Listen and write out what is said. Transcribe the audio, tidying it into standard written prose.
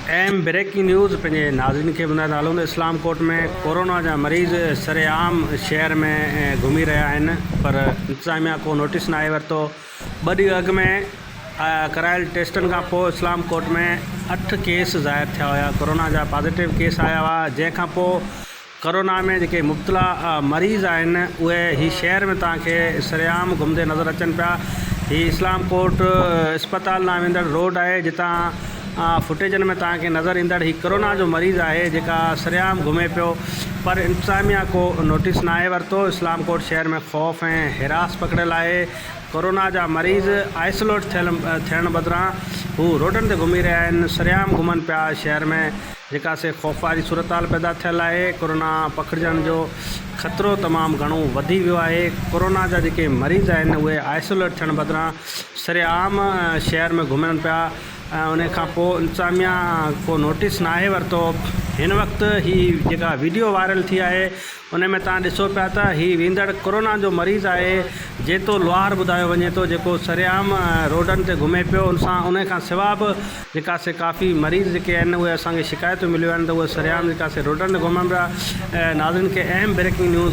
अहम breaking news पंहिंजे नाज़रीन खे ॿुधाए नालो इस्लाम कोट में कोरोना जा मरीज़ सरेआम शहर में घुमी रहिया आहिनि, पर इंतज़ामिया को नोटिस न आहे वरितो। 2 ॾींहं अॻु में करायल टेस्टनि खां पोइ इस्लाम कोट में 8 केस ज़ाहिर थिया हुआ, कोरोना जा पॉज़िटिव केस आया हुआ। जंहिंखां पोइ कोरोना में जेके मुब्तला मरीज़ आहिनि उहे ही शहर में तव्हांखे सरेआम घुमंदे नज़र अचनि पिया। ही इस्लाम कोट अस्पताल न वेंदड़ रोड आहे, जितां फुटेजनि में तव्हांखे नज़र ईंदड़ ही कोरोना जो मरीज़ आहे जेका सरेआम घुमे पियो, पर इंतज़ामिया को नोटिस न आहे वरितो। इस्लाम कोट शहर में ख़ौफ़ ऐं हिरास पकड़ियल आहे। कोरोना जा मरीज़ आइसोलेट थियण बदिरां हू रोडनि ते घुमी रहिया आहिनि, सरेआम घुमनि पिया शहर में, जेका से ख़ौफ़ वारी सूरत हाल पैदा थियल आहे। कोरोना पकड़जण जो ख़तरो तमामु घणो वधी वियो आहे। कोरोना जा जेके मरीज़ आहिनि उहे आइसोलेट थियण बदिरां सरेआम शहर में घुमनि पिया। उन खां पोइ इंतज़ामिया को नोटिस न आहे वरितो। हिन वक़्तु ही जेका वीडियो वायरल थी आहे उन में तव्हां ॾिसो पिया त ही वेंदड़ कोरोना जो मरीज़ आहे, जेतो लुहार ॿुधायो वञे थो, जेको सरेआम रोडनि ते घुमे पियो। उन खां सवाइ बि जेका से काफ़ी मरीज़ जेके आहिनि उहे असांखे शिकायतूं मिलियूं आहिनि त उहे सरेआम जेका से रोडनि ते घुमनि पिया। नाज़रीन खे अहम ब्रेकिंग न्यूज़